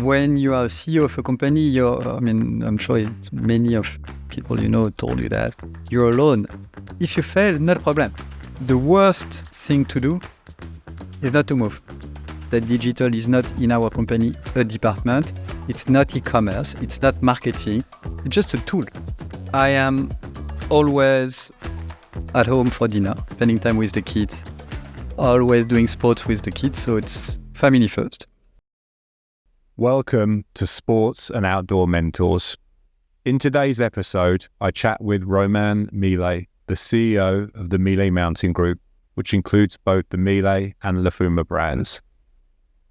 when you are CEO of a company, I'm sure many of people told you that you're alone. If you fail, not a problem. The worst thing to do is not to move. That digital is not in our company a department. It's not e-commerce. It's not marketing. It's just a tool. I am always at home for dinner, spending time with the kids, always doing sports with the kids. So it's family first. Welcome to Sports and Outdoor Mentors. In today's episode, I chat with Romain Millet, the CEO of the Millet Mountain Group, which includes both the Millet and Lafuma brands.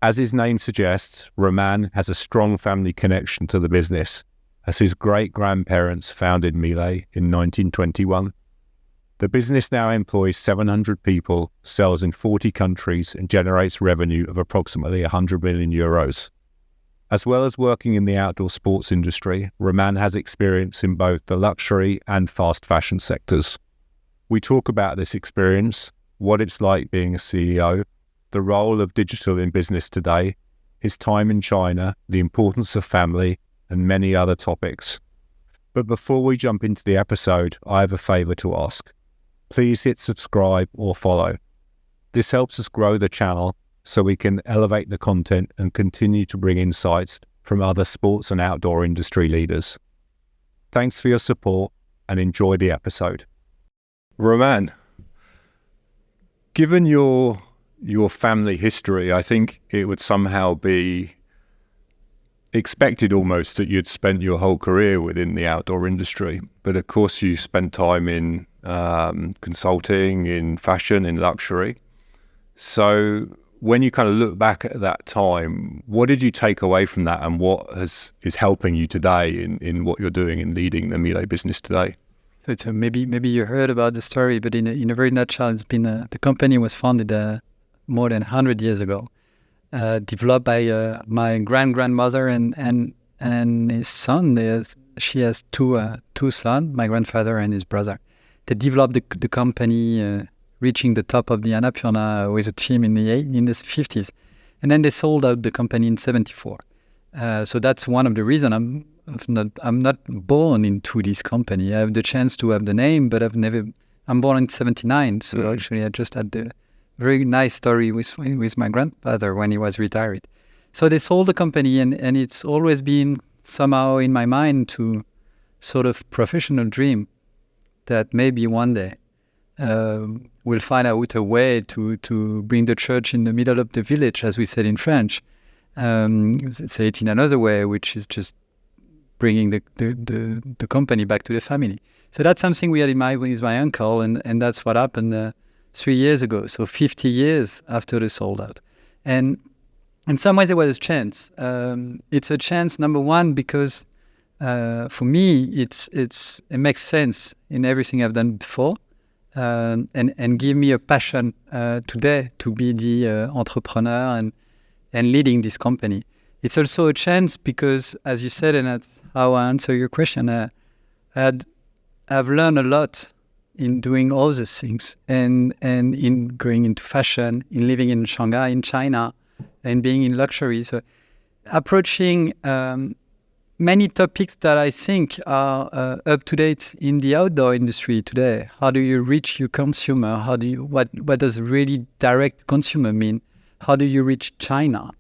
As his name suggests, Romain has a strong family connection to the business, as his great-grandparents founded Millet in 1921. The business now employs 700 people, sells in 40 countries, and generates revenue of approximately 100 million euros. As well as working in the outdoor sports industry, Romain has experience in both the luxury and fast fashion sectors. We talk about this experience, what it's like being a CEO, the role of digital in business today, his time in China, the importance of family, and many other topics. But before we jump into the episode, I have a favor to ask. Please hit subscribe or follow. This helps us grow the channel so we can elevate the content and continue to bring insights from other sports and outdoor industry leaders. Thanks for your support and enjoy the episode. Romain, given your family history, I think it would somehow be expected almost that you'd spent your whole career within the outdoor industry. But of course you spent time in consulting, in fashion, in luxury. So when you kind of look back at that time, what did you take away from that, and what is helping you today in what you're doing in leading the Millet business today? So maybe you heard about the story, but in a very nutshell, it's been the company was founded more than 100 years ago, developed by my grandmother and his son. She has two sons, my grandfather and his brother. They developed the company, reaching the top of the Annapurna with a team in the 50s, and then they sold out the company in 74. So that's one of the reasons I'm not born into this company. I have the chance to have the name, but I'm born in 79. So actually, I just had the very nice story with my grandfather when he was retired. So they sold the company, and it's always been somehow in my mind to sort of professional dream that maybe one day we'll find out a way to bring the church in the middle of the village, as we said in French. Say it in another way, which is just bringing the company back to the family. So that's something we had in mind with my uncle, and that's what happened 3 years ago. So 50 years after the sold out. And in some ways, there was a chance. It's a chance, number one, because for me, it makes sense in everything I've done before. And give me a passion today to be the entrepreneur and leading this company. It's also a chance because, as you said, and that's how I answer your question, I've learned a lot in doing all these things and in going into fashion, in living in Shanghai, in China, and being in luxury. So approaching many topics that I think are up to date in the outdoor industry today. How do you reach your consumer? What does really direct consumer mean? How do you reach China?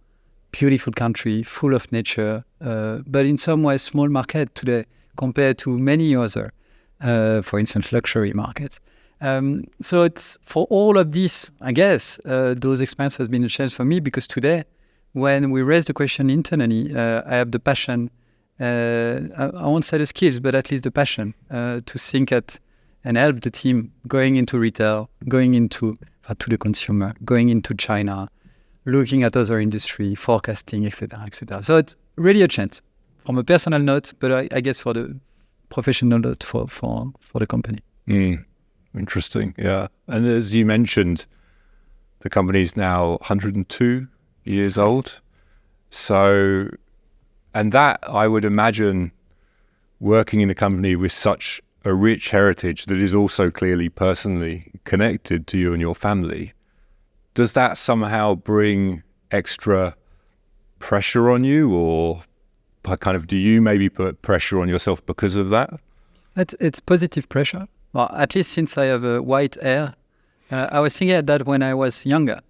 Beautiful country, full of nature, but in some ways small market today compared to many other, for instance, luxury markets. So it's for all of this, I guess, those experiences has been a chance for me, because today, when we raise the question internally, I have the passion. I won't say the skills, but at least the passion to think at and help the team going into retail, going into to the consumer, going into China, looking at other industry, forecasting, etc., etc. So it's really a chance from a personal note, but I guess for the professional note for the company. Interesting, yeah. And as you mentioned, the company is now 102 years old. So, and that, I would imagine, working in a company with such a rich heritage that is also clearly personally connected to you and your family, does that somehow bring extra pressure on you, or do you maybe put pressure on yourself because of that? It's positive pressure. Well, at least since I have white hair, I was thinking at that when I was younger,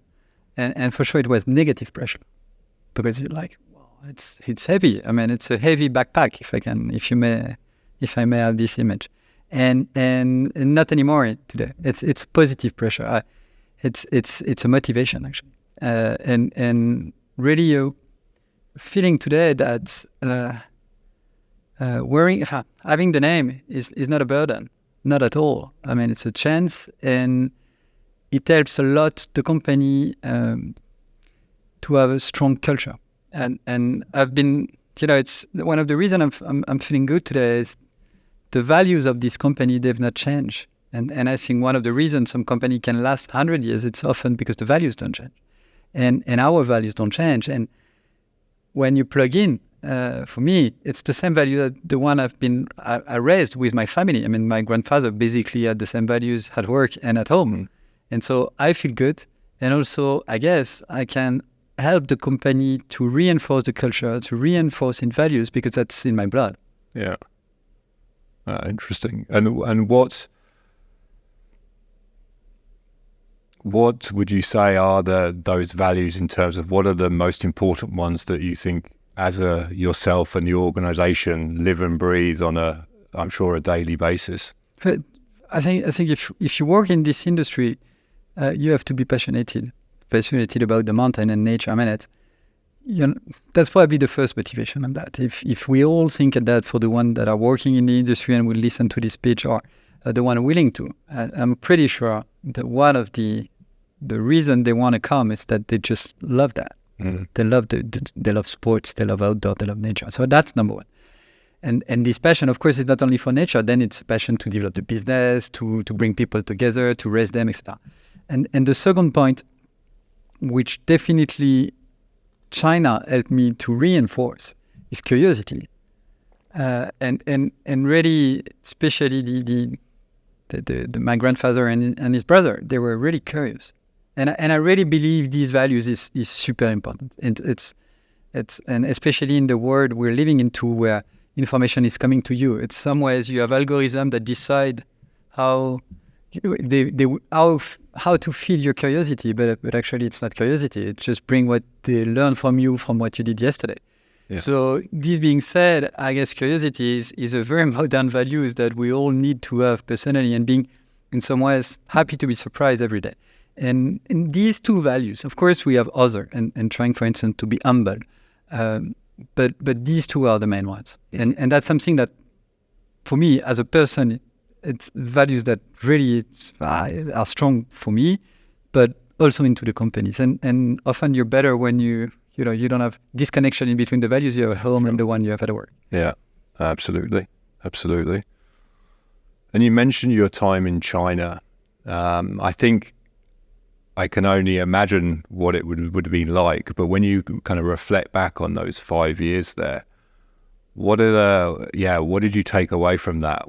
and for sure it was negative pressure, because you're like, well, it's heavy. I mean, it's a heavy backpack, if I may have this image, and not anymore today. It's positive pressure. It's a motivation actually, and really feeling today that having the name is not a burden, not at all. I mean, it's a chance, and it helps a lot the company to have a strong culture. And I've been, it's one of the reasons I'm feeling good today is the values of this company, they've not changed. And I think one of the reasons some company can last 100 years, it's often because the values don't change. And our values don't change. And when you plug in, for me, it's the same value that the one I raised with my family. I mean, my grandfather basically had the same values at work and at home. Mm. And so I feel good. And also, I guess I can help the company to reinforce the culture, to reinforce in values, because that's in my blood. Yeah. Interesting. And what would you say are those values in terms of what are the most important ones that you think as yourself and the organization live and breathe on a daily basis? But I think if you work in this industry, you have to be passionate about the mountain and nature. I mean, that's probably the first motivation on that. If we all think at that for the one that are working in the industry and will listen to this speech, or the one willing to, I'm pretty sure that one of the reason they want to come is that they just love that. Mm. They love sports, they love outdoor, they love nature. So that's number one. And this passion, of course, is not only for nature. Then it's a passion to develop the business, to bring people together, to raise them, etc. And the second point, which definitely China helped me to reinforce, is curiosity. And really, especially my grandfather and his brother, they were really curious. And I really believe these values is super important. And and especially in the world we're living into, where information is coming to you. It's some ways you have algorithms that decide how to feed your curiosity, but actually it's not curiosity. It's just bring what they learn from you from what you did yesterday. Yeah. So this being said, I guess curiosity is a very modern values that we all need to have personally, and being in some ways happy to be surprised every day. And in these two values, of course, we have other and trying, for instance, to be humble. But these two are the main ones. And that's something that, for me, as a person, it's values that really are strong for me, but also into the companies. And often you're better when you don't have this connection in between the values you have at home and the one you have at work. Yeah, absolutely. And you mentioned your time in China. I think I can only imagine what it would have been like, but when you kind of reflect back on those 5 years there, what did you take away from that?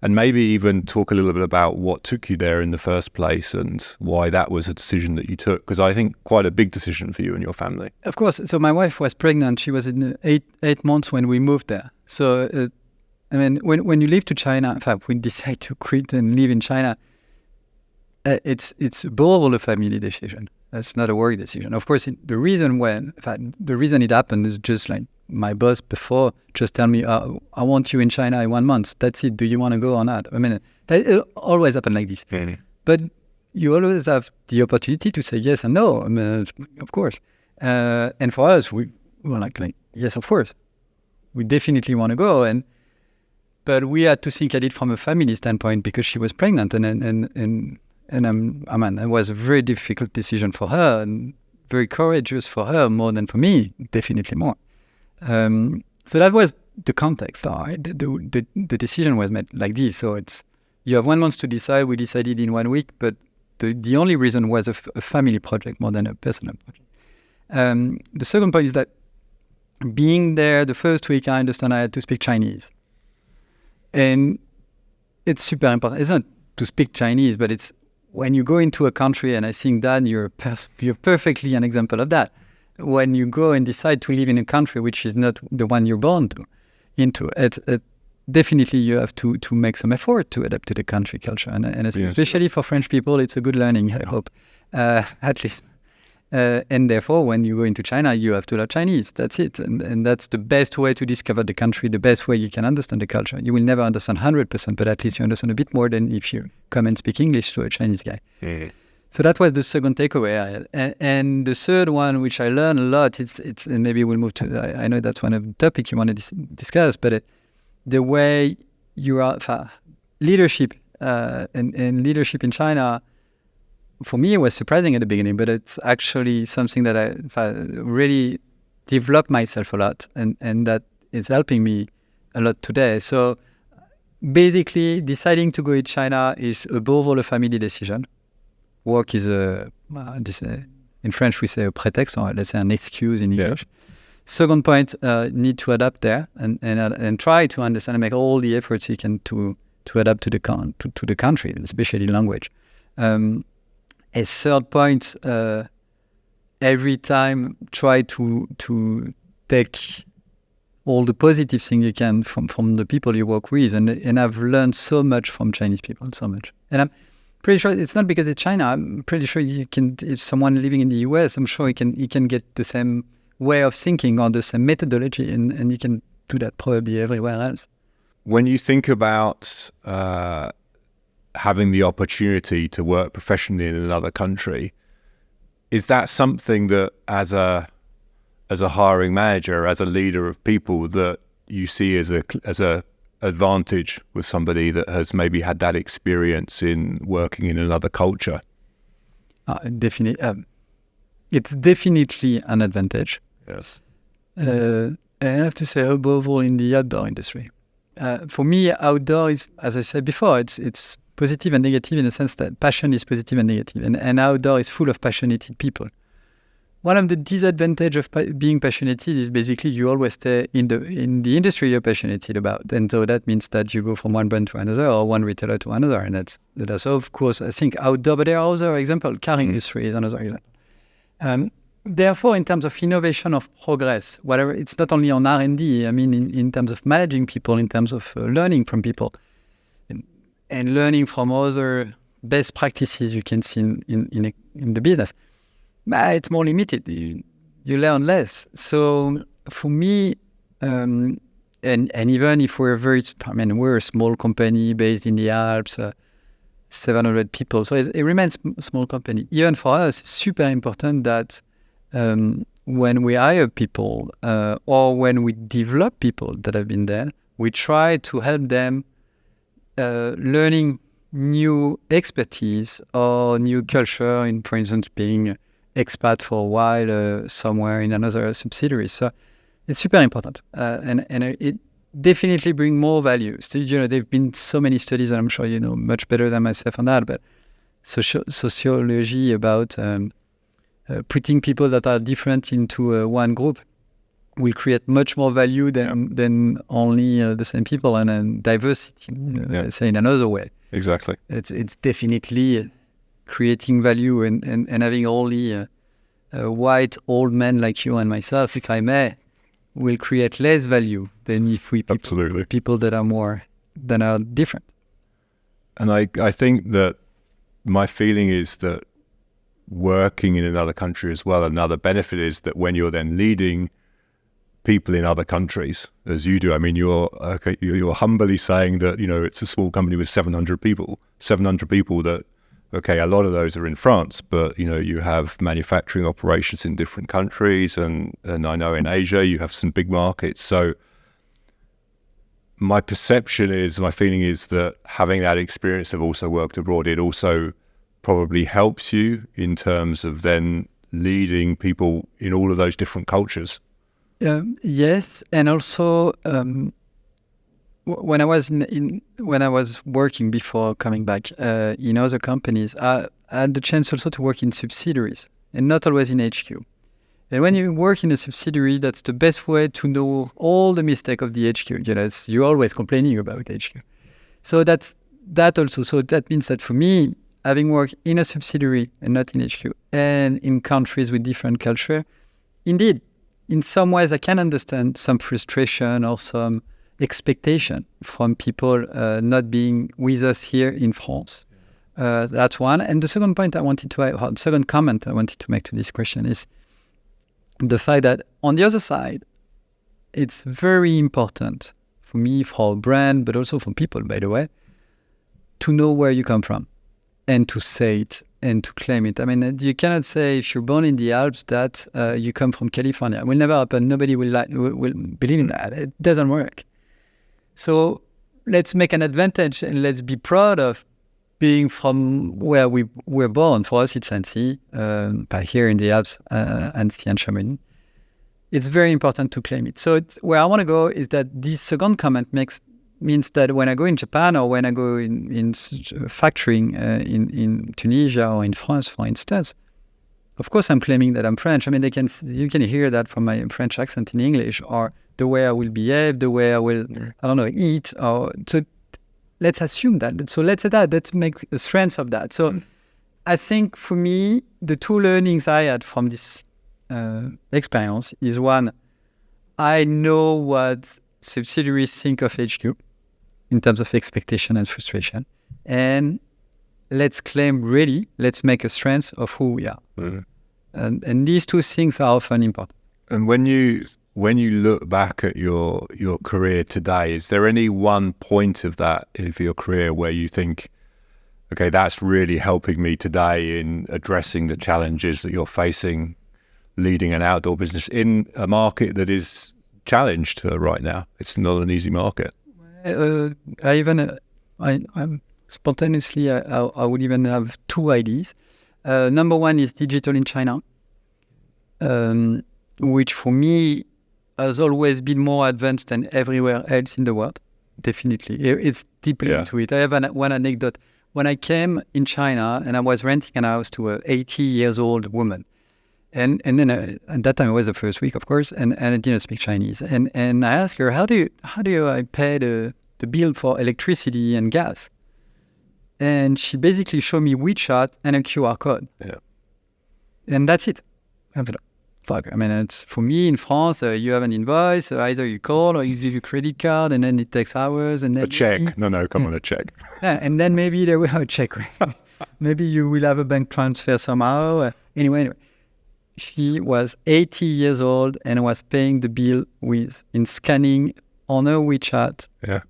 And maybe even talk a little bit about what took you there in the first place and why that was a decision that you took, because I think quite a big decision for you and your family. Of course. So my wife was pregnant. She was in 8 months when we moved there. So, when you leave to China, in fact, we decide to quit and live in China, it's a family decision. That's not a work decision. Of course, the reason it happened is just like my boss before just tell me, I want you in China in 1 month. That's it. Do you want to go or not? I mean, it always happen like this. Really? But you always have the opportunity to say yes and no. I mean, of course. And for us, we were like, yes, of course. We definitely want to go. But we had to think at it from a family standpoint, because she was pregnant, and it was a very difficult decision for her, and very courageous for her more than for me, definitely more. So that was the context. Right? The decision was made like this. So you have 1 month to decide. We decided in 1 week, but the only reason was a family project more than a personal project. The second point is that being there the first week, I understand I had to speak Chinese. And it's super important. It's not to speak Chinese, but it's when you go into a country, and I think that you're perfectly an example of that. when you go and decide to live in a country which is not the one you're born into, definitely you have to make some effort to adapt to the country culture. And especially for French people, it's a good learning, I hope, at least. And therefore, when you go into China, you have to learn Chinese. That's it. And that's the best way to discover the country, the best way you can understand the culture. You will never understand 100%, but at least you understand a bit more than if you come and speak English to a Chinese guy. Mm-hmm. So that was the second takeaway I had. And the third one, which I learned a lot, it's and maybe we'll move to, I know that's one of the topics you want to discuss, but the way you are, leadership and leadership in China, for me, it was surprising at the beginning, but it's actually something that I really developed myself a lot, and that is helping me a lot today. So basically, deciding to go to China is above all a family decision. Work is in French we say a pretext, or let's say an excuse in English. Yeah. Second point, need to adapt there and try to understand and make all the efforts you can to adapt to the country, especially language. A third point, every time try to take all the positive things you can from the people you work with, and I've learned so much from Chinese people, so much. And I'm pretty sure it's not because it's China. I'm pretty sure you can. If someone living in the US, I'm sure he can get the same way of thinking or the same methodology, and you can do that probably everywhere else. When you think about having the opportunity to work professionally in another country, is that something that as a hiring manager, as a leader of people, that you see as a advantage with somebody that has maybe had that experience in working in another culture? Definitely, it's definitely an advantage. Yes. And I have to say, above all, in the outdoor industry. For me, outdoor is, as I said before, it's positive and negative in the sense that passion is positive and negative, and outdoor is full of passionate people. One of the disadvantages of being passionate is basically you always stay in the industry you're passionate about, and so that means that you go from one brand to another or one retailer to another, and that's of course I think outdoor. But there are other examples. Car industry is another example. Therefore, in terms of innovation, of progress, whatever, it's not only on R&D. I mean, in terms of managing people, in terms of learning from people, and learning from other best practices you can see in the business. It's more limited. You learn less. So for me, and even if we're we're a small company based in the Alps, 700 people, so it remains a small company. Even for us, it's super important that when we hire people or when we develop people that have been there, we try to help them learning new expertise or new culture in, for instance, being expat for a while somewhere in another subsidiary. So it's super important, and it definitely brings more value. So, there've been so many studies, and I'm sure you know much better than myself on that, but sociology about putting people that are different into one group will create much more value than only the same people, and then diversity, say in another way. Exactly. It's definitely creating value, and having only white old men like you and myself, if I may, will create less value than if we people that are different. And I think that my feeling is that working in another country as well, another benefit is that when you're then leading people in other countries, as you do, I mean, you're humbly saying that, it's a small company with 700 people that, a lot of those are in France, but, you have manufacturing operations in different countries, and I know in Asia you have some big markets. So my feeling is that having that experience of also worked abroad, it also probably helps you in terms of then leading people in all of those different cultures. Yes, and also when I was working before coming back in other companies, I had the chance also to work in subsidiaries and not always in HQ. And when you work in a subsidiary, that's the best way to know all the mistakes of the HQ. You're always complaining about HQ. So that's that also. So that means that for me, having worked in a subsidiary and not in HQ, and in countries with different culture, indeed, in some ways, I can understand some frustration or some expectation from people not being with us here in France. That's one. And the second point second comment I wanted to make to this question is the fact that on the other side, it's very important for me, for our brand, but also for people, by the way, to know where you come from and to say it and to claim it. I mean, you cannot say if you're born in the Alps that you come from California. It will never happen. Nobody will believe in that. It doesn't work. So let's make an advantage and let's be proud of being from where we were born. For us, it's Annecy, by here in the Alps, Annecy and Chamonix. It's very important to claim it. So where I want to go is that this second comment means that when I go in Japan or when I go in factoring in Tunisia or in France, for instance, of course I'm claiming that I'm French. I mean, you can hear that from my French accent in English, or the way I will behave, the way I will, eat. So let's assume that. So let's say that. Let's make a strength of that. So I think for me, the two learnings I had from this experience is one, I know what subsidiaries think of HQ in terms of expectation and frustration. And let's make a strength of who we are. And these two things are often important. And when you look back at your career today, is there any one point of your career where you think, okay, that's really helping me today in addressing the challenges that you're facing, leading an outdoor business in a market that is challenged right now? It's not an easy market. I'm spontaneously, I would even have two ideas. Number one is digital in China, which for me has always been more advanced than everywhere else in the world. Definitely. It's deeply into it. I have one anecdote. When I came in China and I was renting a house to an 80-year-old woman, and then at that time it was the first week, of course, and I didn't speak Chinese. And I asked her, how do I pay the bill for electricity and gas? And she basically showed me WeChat and a QR code. Yeah. And that's it. Fuck. I mean, it's for me in France, you have an invoice, either you call or you give your credit card, and then it takes hours. And then a check. No, come on, a check. Yeah, and then maybe there will have a check. Maybe you will have a bank transfer somehow. Anyway. She was 80 years old and was paying the bill in scanning on her WeChat the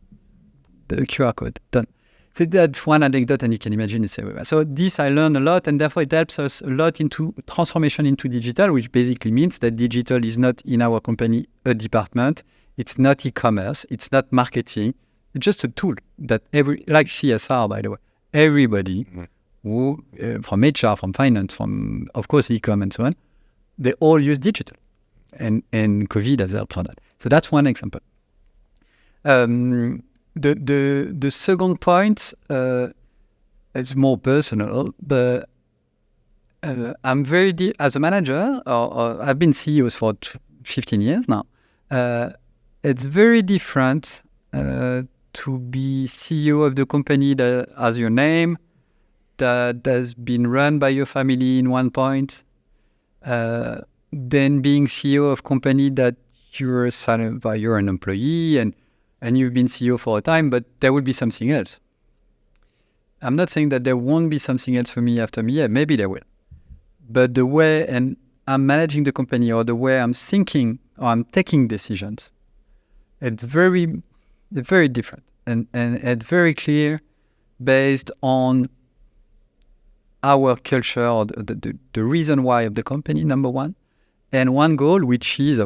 QR code. Done. So that's one anecdote, and you can imagine it's everywhere. So this I learned a lot, and therefore it helps us a lot into transformation into digital, which basically means that digital is not in our company a department. It's not e-commerce. It's not marketing. It's just a tool that like CSR, by the way, everybody who from HR, from finance, from of course e-com and so on, they all use digital, and COVID has helped on that. So that's one example. The second point is more personal, but I'm very as a manager, or I've been CEOs for 15 years now. It's very different to be CEO of the company that has your name, that has been run by your family in one point, than being CEO of company that you're an employee and you've been CEO for a time, but there will be something else. I'm not saying that there won't be something else for me after me. Yeah, maybe there will. But the way I'm managing the company, or the way I'm thinking or I'm taking decisions, it's very different and it's very clear based on our culture, or the reason why of the company, number one, and one goal, which is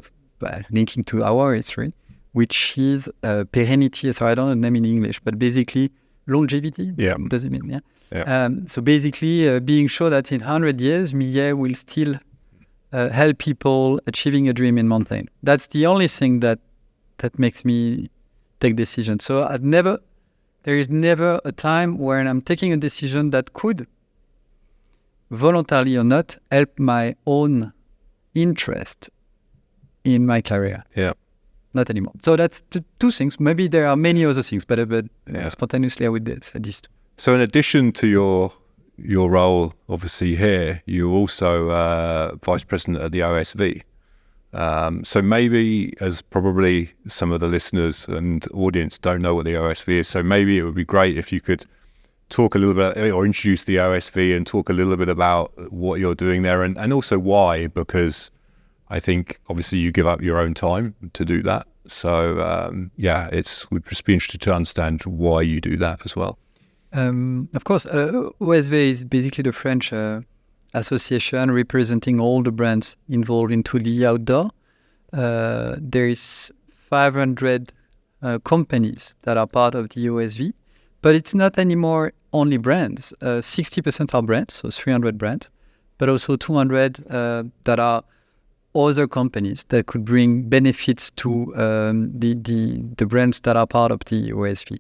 linking to our history, which is perennity. So I don't know the name in English, but basically longevity. Yeah. Does it mean? Yeah. Yeah. So basically being sure that in 100 years, Millet will still help people achieving a dream in mountain. That's the only thing that makes me take decisions. So there is never a time when I'm taking a decision that could, voluntarily or not, help my own interest in my career. Yeah. Not anymore. So that's two things. Maybe there are many other things, but spontaneously I would say these two. So in addition to your role, obviously here, you're also vice president of the OSV. So maybe, as probably some of the listeners and audience don't know what the OSV is, so maybe it would be great if you could talk a little bit or introduce the OSV and talk a little bit about what you're doing there and also why, because I think obviously you give up your own time to do that. So would just be interested to understand why you do that as well. Of course, OSV is basically the French association representing all the brands involved into the outdoor. There is 500 companies that are part of the OSV, but it's not anymore only brands. 60% are brands, so 300 brands, but also 200 that are other companies that could bring benefits to the brands that are part of the OSV.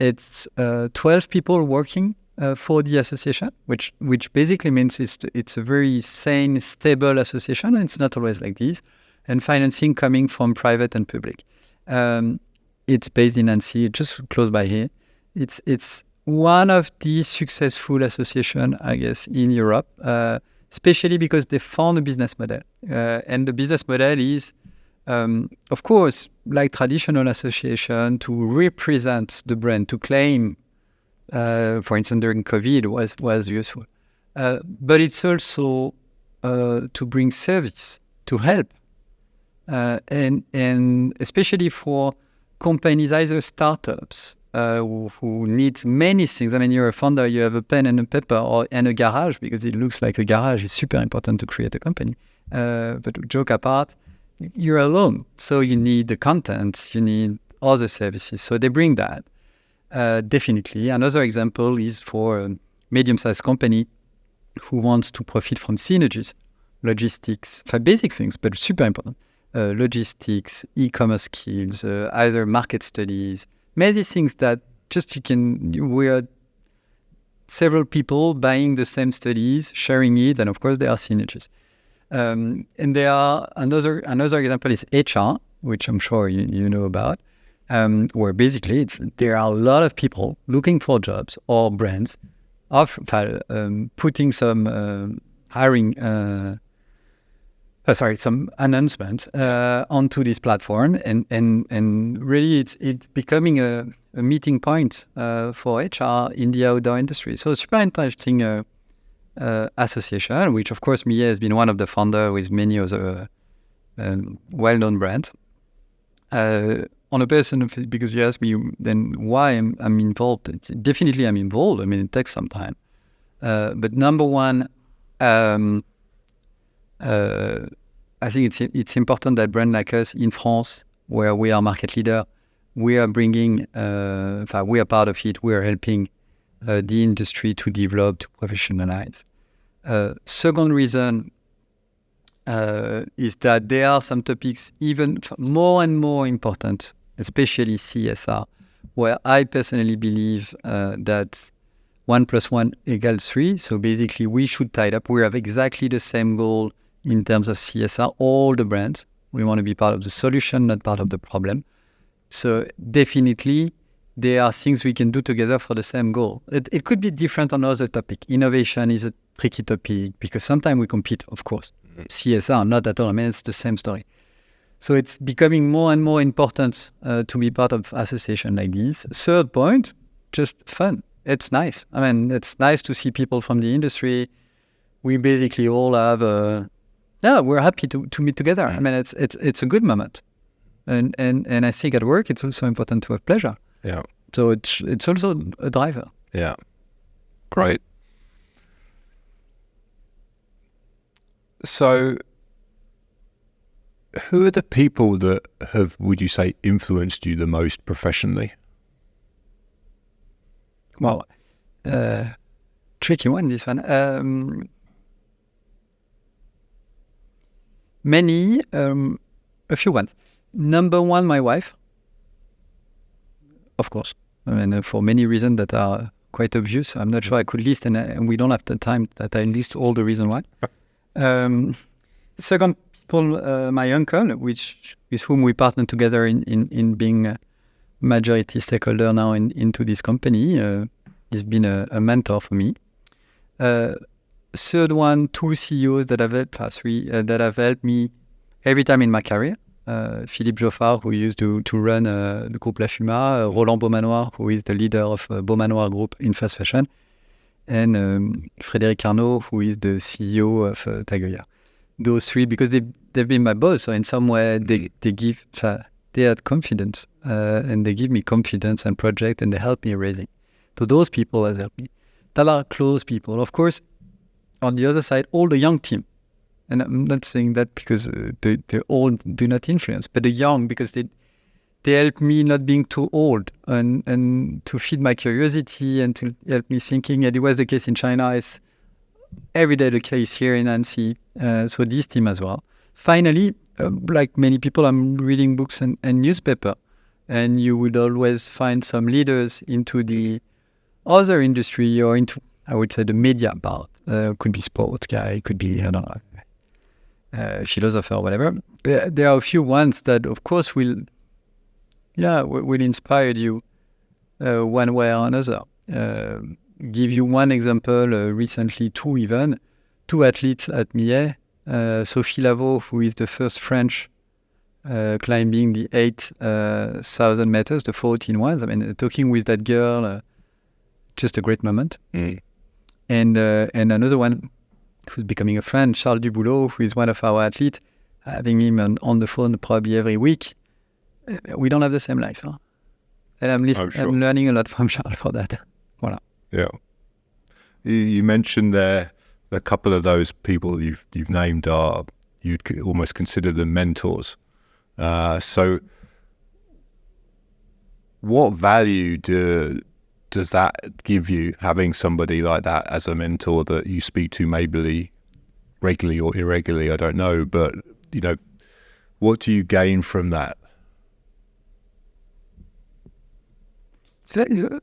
It's 12 people working for the association, which basically means it's a very sane, stable association, and it's not always like this, and financing coming from private and public. It's based in Annecy, just close by here. It's one of the successful associations, I guess, in Europe, especially because they found a business model. And the business model is, of course, like traditional association, to represent the brand, to claim, for instance, during COVID was useful. But it's also to bring service, to help. And especially for companies, either startups, who need many things. I mean, you're a founder, you have a pen and a paper and a garage, because it looks like a garage. It's super important to create a company. But joke apart, you're alone. So you need the content, you need other services. So they bring that. Definitely. Another example is for a medium-sized company who wants to profit from synergies, logistics, basic things, but super important. Logistics, e-commerce skills, either market studies, many things that just we're several people buying the same studies, sharing it, and of course there are synergies. And there are another example is HR, which I'm sure you know about, where basically there are a lot of people looking for jobs or brands putting some some announcement onto this platform, and really it's becoming a meeting point for HR in the outdoor industry. So it's super interesting association, which of course Millet has been one of the founders with many other well-known brands. On a personal, because you asked me then why I'm involved. Definitely I'm involved. I mean, it takes some time. But number one, I think it's important that brands like us in France, where we are market leader, we are bringing, we are part of it. We are helping the industry to develop, to professionalize. Second reason is that there are some topics even more and more important, especially CSR, where I personally believe that 1 + 1 = 3. So basically, we should tie it up. We have exactly the same goal in terms of CSR. All the brands, we want to be part of the solution, not part of the problem. So definitely, there are things we can do together for the same goal. It could be different on other topic. Innovation is a tricky topic because sometimes we compete, of course. CSR, not at all. I mean, it's the same story. So it's becoming more and more important to be part of association like this. Third point, just fun. It's nice. I mean, it's nice to see people from the industry. We basically all have we're happy to meet together. I mean, it's a good moment. And I think at work, it's also important to have pleasure. Yeah. So it's also a driver. Yeah. Great. So who are the people that have, would you say, influenced you the most professionally? Well, tricky one, this one. Many, a few ones. Number one, my wife. Of course. I mean, for many reasons that are quite obvious. I'm not sure I could list, and we don't have the time that I list all the reasons why. Second, people, my uncle, with whom we partner together in being a majority stakeholder now into this company. He's been a mentor for me. Third one, two CEOs that have helped me every time in my career. Philippe Joffard, who used to run the Groupe La Fuma, Roland Beaumanoir, who is the leader of Beaumanoir Group in fast fashion, and Frédéric Arnault, who is the CEO of Tiger Year. Those three, because they've been my boss, so in some way they had confidence, and they give me confidence and project, and they help me raising. So those people has helped me. That are close people. Of course, on the other side, all the young team. And I'm not saying that because they all do not influence, but the young, because they help me not being too old and to feed my curiosity and to help me thinking. And it was the case in China. It's every day the case here in Annecy. So this team as well. Finally, like many people, I'm reading books and newspaper. And you would always find some leaders into the other industry or into, I would say, the media part. Could be sports guy, could be, I don't know, philosopher, whatever. There are a few ones that, of course, will inspire you one way or another. Give you one example. Recently, two athletes at Millet. Sophie Lavaux, who is the first French climbing the 8,000 meters, the 14 ones. I mean, talking with that girl, just a great moment. And another one who's becoming a friend, Charles Duboulot, who is one of our athletes, having him on the phone probably every week. We don't have the same life, huh? And I'm learning a lot from Charles for that. Voilà. Yeah. You mentioned there a couple of those people you've named are, you'd almost consider them mentors. So what value does that give you, having somebody like that as a mentor that you speak to maybe regularly or irregularly, I don't know, but, what do you gain from that? The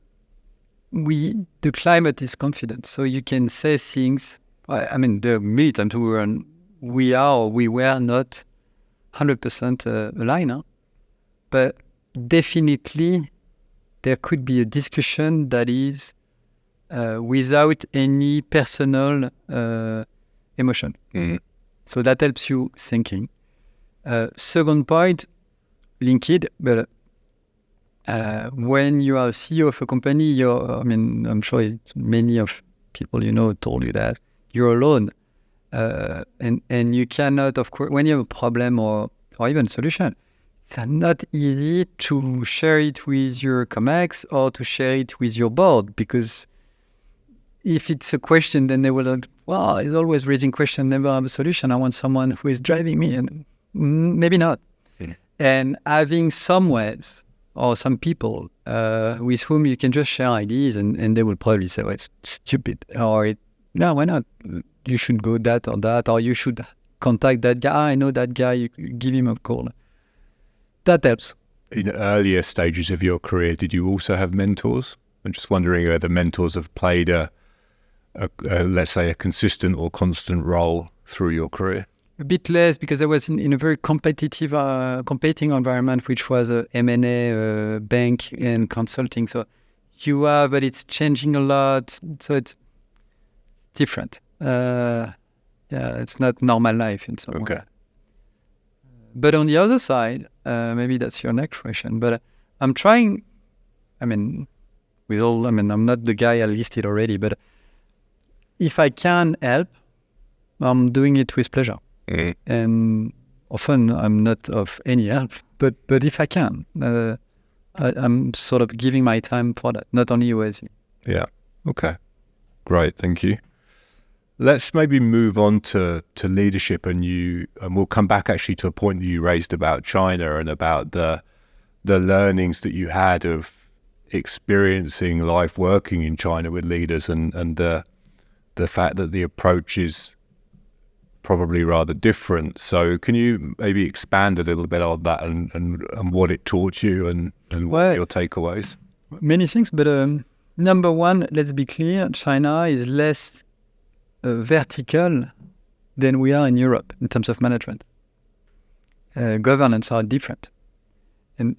climate is confident, so you can say things. I mean, the militant we are or we were not 100% aligned, huh? But definitely there could be a discussion that is without any personal emotion. So that helps you thinking. Second point, linked, but when you are CEO of a company, I'm sure many of people told you that you're alone, and you cannot, of course, when you have a problem or even a solution, it's not easy to share it with your comex or to share it with your board, because if it's a question, then they will, he's always raising question, never have a solution. I want someone who is driving me, and maybe not. And having some ways or some people with whom you can just share ideas, and they will probably say, it's stupid, or no, why not? You should go that, or you should contact that guy. I know that guy, you give him a call. That helps. In earlier stages of your career, did you also have mentors? I'm just wondering whether mentors have played a let's say, a consistent or constant role through your career. A bit less, because I was in a very competitive, competing environment, which was a M&A, bank and consulting. So but it's changing a lot. So it's different. It's not normal life in some way. But on the other side, maybe that's your next question, but I'm trying, I'm not the guy I listed already, but if I can help, I'm doing it with pleasure. And often I'm not of any help, but if I can, I'm sort of giving my time for that, not only USC. Yeah. Okay. Great. Thank you. Let's maybe move on to leadership, and we'll come back actually to a point that you raised about China and about the learnings that you had of experiencing life working in China with leaders, and the fact that the approach is probably rather different. So can you maybe expand a little bit on that and what it taught you and what your takeaways? Many things, but number one, let's be clear, China is less vertical than we are in Europe in terms of management. Governance are different. And,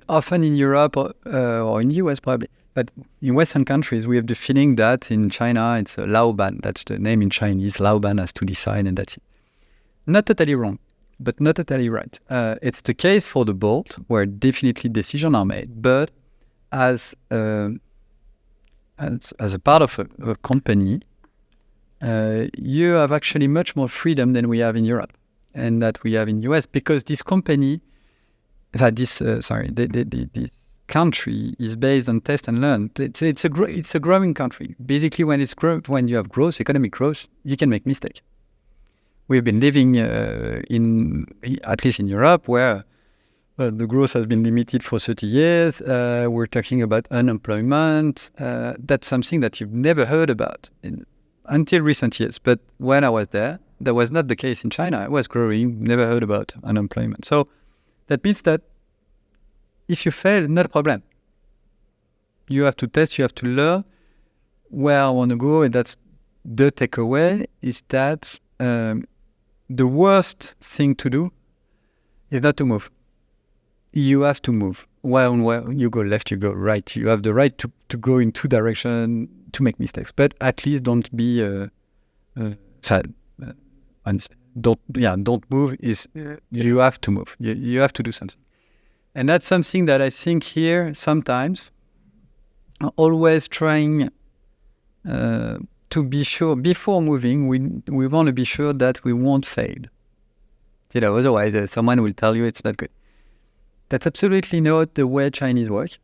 often in Europe or in the US probably, but in Western countries, we have the feeling that in China, it's a Laoban. That's the name in Chinese. Laoban has to decide, and that's it. Not totally wrong. but not totally right. It's the case for the board, where definitely decisions are made, but as a part of a company, you have actually much more freedom than we have in Europe and that we have in US, because this company, this country is based on test and learn. It's a growing country. Basically, when you have growth, economic growth, you can make mistakes. We've been living at least in Europe, where the growth has been limited for 30 years. We're talking about unemployment. That's something that you've never heard about until recent years. But when I was there, that was not the case in China. It was growing, never heard about unemployment. So that means that if you fail, not a problem. You have to test, you have to learn where I want to go. And that's the takeaway, is that the worst thing to do is not to move. You have to move. Well, you go left, you go right. You have the right to go in two directions, to make mistakes. But at least don't be sad. Don't move. You have to move. You have to do something. And that's something that I think here sometimes, always trying to be sure before moving, we want to be sure that we won't fail. Otherwise someone will tell you it's not good. That's absolutely not the way Chinese work.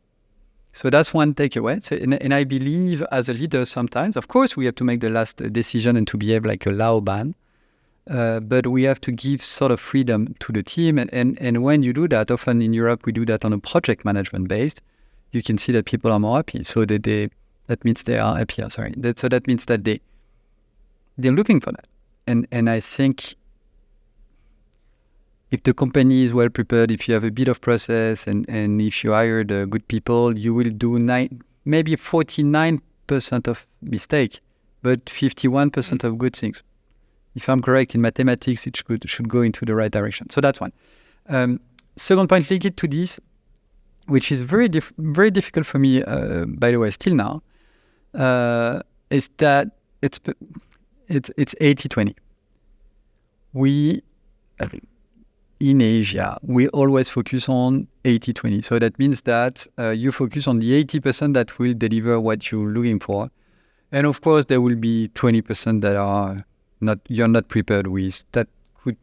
So that's one takeaway. So, and I believe as a leader sometimes, of course, we have to make the last decision and to behave like a Lao ban. But we have to give sort of freedom to the team. And when you do that, often in Europe, we do that on a project management based, you can see that people are more happy. So that means they are happier, so that means that they're looking for that. And I think if the company is well prepared, if you have a bit of process and if you hired good people, you will do maybe 49% of mistake, but 51% of good things. If I'm correct in mathematics, it should go into the right direction. So that's one. Second point linked to this, which is very difficult for me, by the way, still now, is that it's 80-20. In Asia, we always focus on 80-20. So that means that you focus on the 80% that will deliver what you're looking for. And of course, there will be 20% that you're not prepared with, that could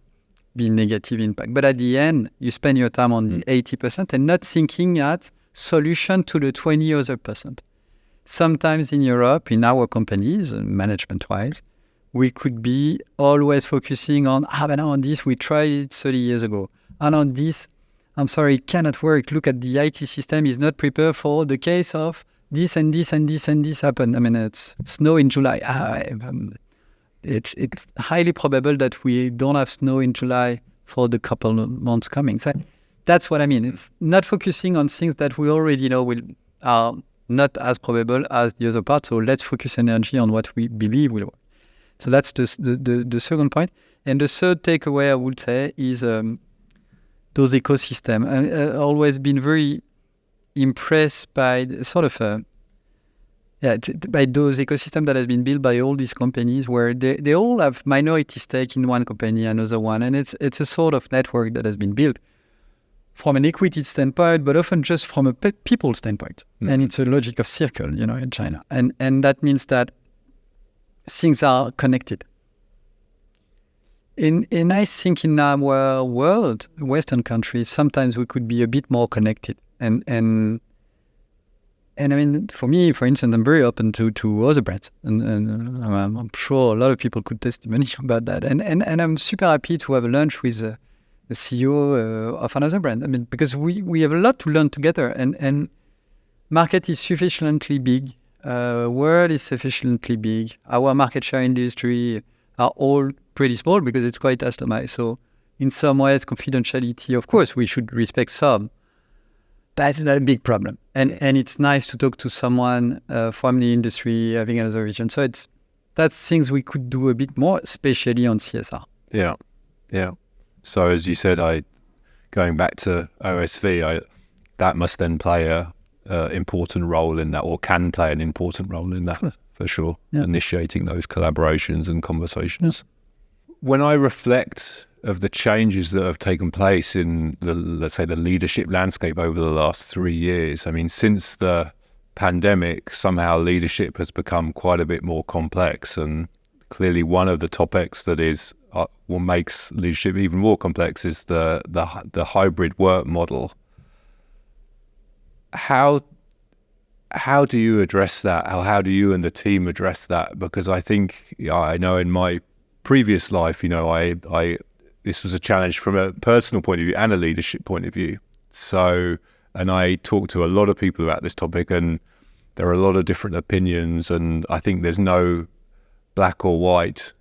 be negative impact. But at the end, you spend your time on the 80% and not thinking at solution to the 20 other percent. Sometimes in Europe, in our companies, management-wise, we could be always focusing on, but now on this, we tried it 30 years ago. And on this, I'm sorry, it cannot work. Look at the IT system is not prepared for the case of this and this and this and this happened. I mean, it's snow in July. It's highly probable that we don't have snow in July for the couple of months coming. So that's what I mean. It's not focusing on things that we already know are not as probable as the other part. So let's focus energy on what we believe will work. So that's the second point. And the third takeaway I would say is those ecosystems. I've always been very impressed by by those ecosystems that has been built by all these companies, where they all have minority stake in one company, another one. And it's a sort of network that has been built from an equity standpoint, but often just from a people standpoint. Mm-hmm. And it's a logic of circle, in China. And that means that things are connected. And I think in our world, Western countries, sometimes we could be a bit more connected. And I mean, for me, for instance, I'm very open to other brands. And I'm sure a lot of people could testimony about that. And I'm super happy to have a lunch with the CEO of another brand. I mean, because we have a lot to learn together. And market is sufficiently big. World is sufficiently big. Our market share industry are all pretty small because it's quite customized. So in some ways, confidentiality, of course, we should respect some. That's not a big problem. And it's nice to talk to someone from the industry, having another vision. So that's things we could do a bit more, especially on CSR. Yeah. So as you said, going back to OSV, that must then play a important role in that, or can play an important role in that, for sure. Yeah. Initiating those collaborations and conversations. Yeah. When I reflect of the changes that have taken place in the, let's say, the leadership landscape over the last 3 years. I mean, since the pandemic, somehow leadership has become quite a bit more complex, and clearly one of the topics that is what makes leadership even more complex is the hybrid work model. How do you address that? How do you and the team address that? Because I think, I know in my previous life, I this was a challenge from a personal point of view and a leadership point of view. So, and I talked to a lot of people about this topic, and there are a lot of different opinions, and I think there's no black or white.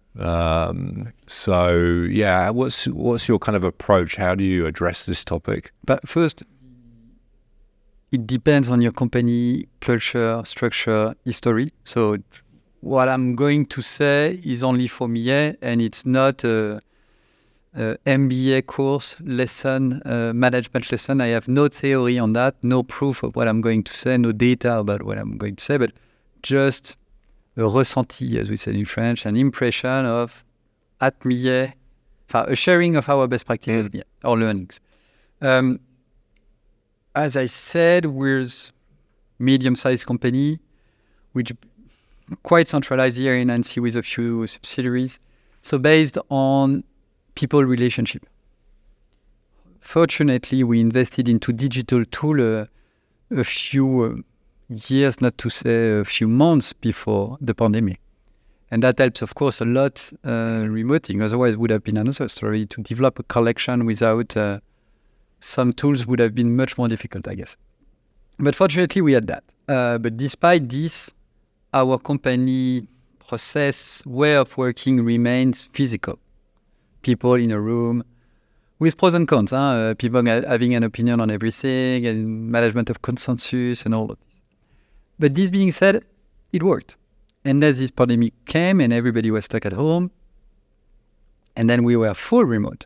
So yeah, what's your kind of approach? How do you address this topic? But first, it depends on your company culture, structure, history. So what I'm going to say is only for Millet, and it's not a MBA course lesson, management lesson. I have no theory on that, no proof of what I'm going to say, no data about what I'm going to say, but just a ressenti, as we said in French, an impression of at Millet, a sharing of our best practices, our learnings. As I said, we're medium-sized company, which quite centralized here in Annecy with a few subsidiaries. So based on people relationship. Fortunately, we invested into digital tool a few years, not to say a few months before the pandemic. And that helps, of course, a lot remoting. Otherwise, it would have been another story. To develop a collection without some tools would have been much more difficult, I guess. But fortunately, we had that. But despite this, our company process, way of working remains physical. People in a room with pros and cons. People having an opinion on everything and management of consensus and all of this. But this being said, it worked. And then this pandemic came and everybody was stuck at home. And then we were full remote.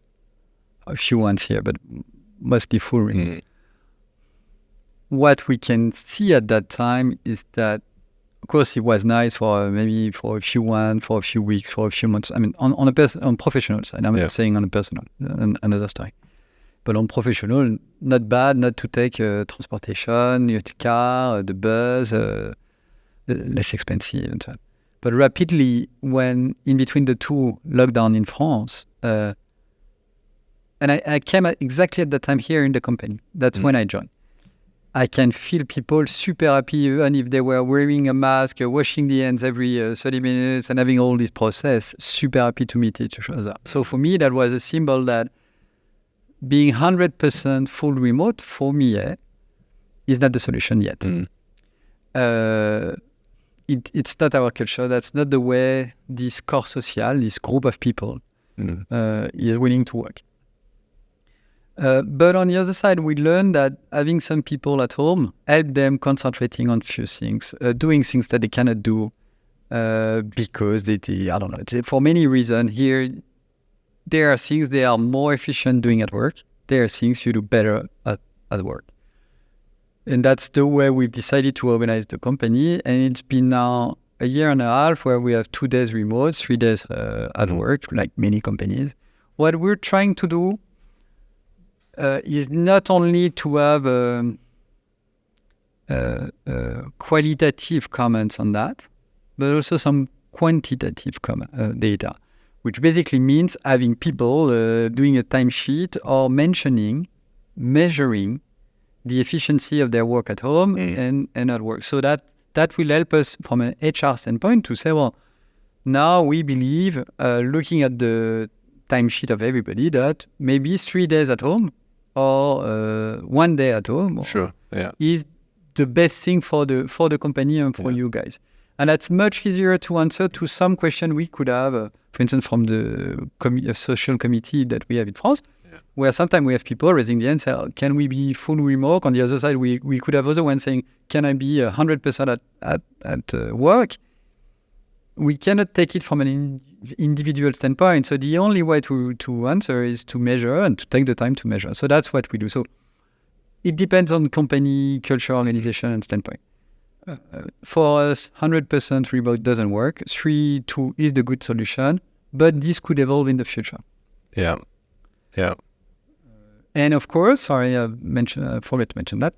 A few ones here, but mostly full remote. What we can see at that time is that, of course, it was nice for maybe for a few weeks, for a few months. I mean, on professional side, I'm not saying on a personal, another story. But on professional, not bad not to take transportation, your car, the bus, less expensive and so on. But rapidly, when in between the two lockdown in France, and I came exactly at that time here in the company. That's when I joined. I can feel people super happy, even if they were wearing a mask, washing the hands every 30 minutes and having all this process, super happy to meet each other. So for me, that was a symbol that being 100% full remote for me is not the solution yet. It's not our culture. That's not the way this corps social, this group of people is willing to work. But on the other side, we learned that having some people at home help them concentrating on few things, doing things that they cannot do because I don't know, for many reasons. Here, there are things they are more efficient doing at work. There are things you do better at work. And that's the way we've decided to organize the company. And it's been now a year and a half where we have 2 days remote, 3 days at work, like many companies. What we're trying to do is not only to have qualitative comments on that, but also some quantitative data, which basically means having people doing a timesheet or measuring the efficiency of their work at home and at work. So that will help us from an HR standpoint to say, well, now we believe, looking at the timesheet of everybody, that maybe 3 days at home or 1 day at home is the best thing for the company and for you guys. And that's much easier to answer to some question we could have, for instance, from the social committee that we have in France, where sometimes we have people raising the hand and say, can we be full remote? On the other side, we could have other ones saying, can I be 100% at work? We cannot take it from an individual standpoint. So the only way to answer is to measure and to take the time to measure. So that's what we do. So it depends on company, culture, organization, and standpoint. For us, 100% remote doesn't work. 3-2 is the good solution, but this could evolve in the future. Yeah. Yeah. And of course, sorry, I forgot to mention that.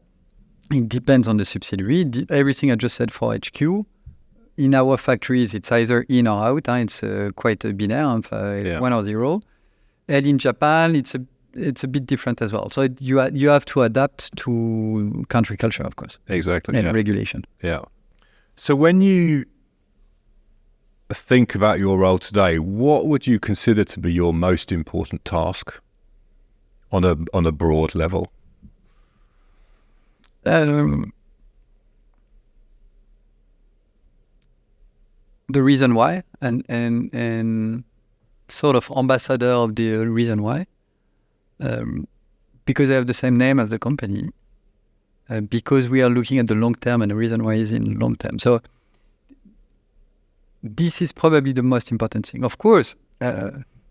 It depends on the subsidiary. Everything I just said for HQ. In our factories, it's either in or out. It's quite binary, 1 or 0. And in Japan, it's a bit different as well. So you have to adapt to country culture, of course. Exactly. And regulation. Yeah. So when you think about your role today, what would you consider to be your most important task on a broad level? The reason why and sort of ambassador of the reason why, because I have the same name as the company, because we are looking at the long term, and the reason why is in long term. So this is probably the most important thing. Of course,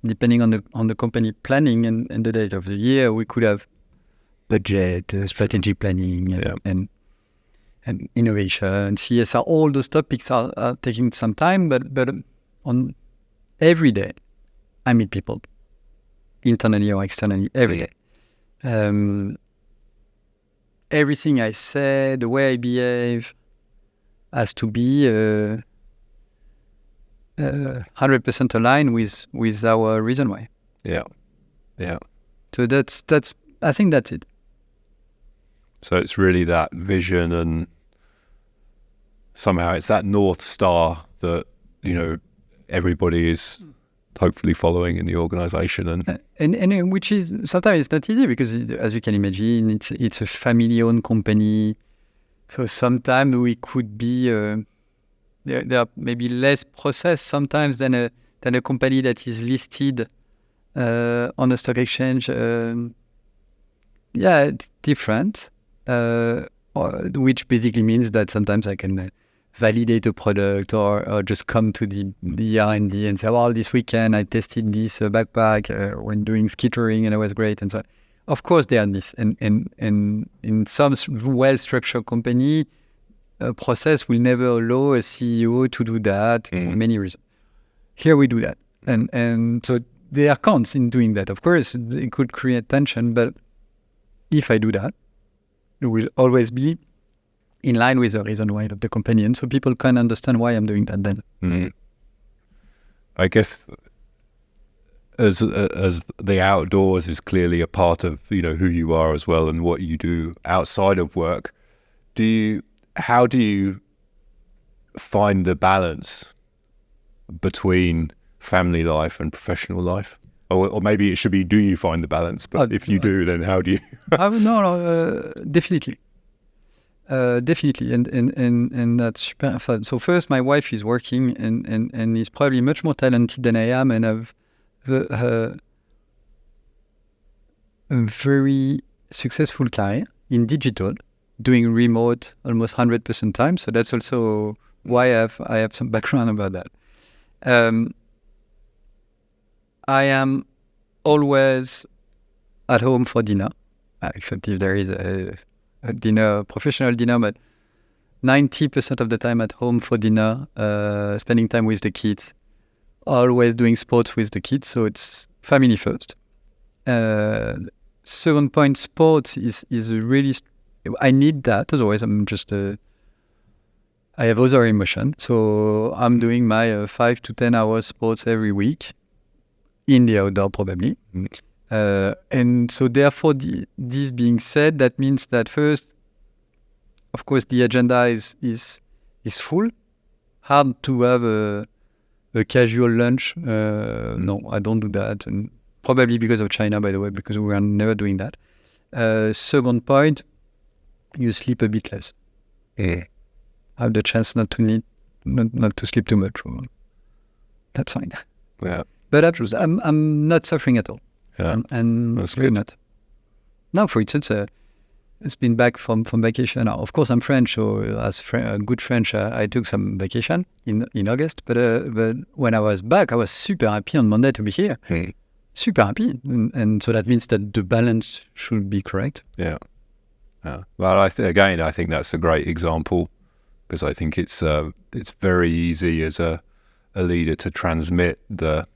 depending on the company planning and the date of the year, we could have budget, strategic planning, and innovation, CSR. All those topics are taking some time, but on every day, I meet people, internally or externally, every day. Everything I say, the way I behave, has to be 100% aligned with our reason why. Yeah. So that's I think that's it. So it's really that vision, and somehow it's that North Star that, everybody is hopefully following in the organization. And which is, sometimes it's not easy because, as you can imagine, it's a family-owned company. So sometimes we could be, there are maybe less process sometimes than a company that is listed on a stock exchange. It's different. Which basically means that sometimes I can validate a product or just come to the R&D and say, well, this weekend I tested this backpack when doing ski touring and it was great, and so on. Of course, they are this. And in some well-structured company, a process will never allow a CEO to do that for many reasons. Here we do that. And so there are cons in doing that. Of course, it could create tension, but if I do that, it will always be in line with the reason why of the company, and so people can understand why I'm doing that then. I guess as the outdoors is clearly a part of who you are as well, and what you do outside of work. How do you find the balance between family life and professional life? Or maybe it should be, do you find the balance? But if you do, then how do you? No, definitely. Definitely. And that's super fun. So first, my wife is working and is probably much more talented than I am, and have a very successful career in digital, doing remote almost 100% time. So that's also why I have some background about that. I am always at home for dinner, except if there is a dinner, professional dinner, but 90% of the time at home for dinner, spending time with the kids, always doing sports with the kids, so it's family first. Second point, sports is really, I need that, otherwise I'm just, I have other emotion, so I'm doing my 5 to 10 hours sports every week, in the outdoor probably. And so therefore, this being said, that means that first, of course, the agenda is full. Hard to have a casual lunch. No, I don't do that. And probably because of China, by the way, because we are never doing that. Second point, you sleep a bit less. Have the chance not to sleep too much. That's fine. Yeah. But I'm not suffering at all. Yeah, and that's really good. not. Now, for instance, it's been back from vacation. Now, of course, I'm French, so as good French, I took some vacation in August. But when I was back, I was super happy on Monday to be here. Super happy, and so that means that the balance should be correct. Yeah. Well, I think that's a great example, because I think it's very easy as a leader to transmit the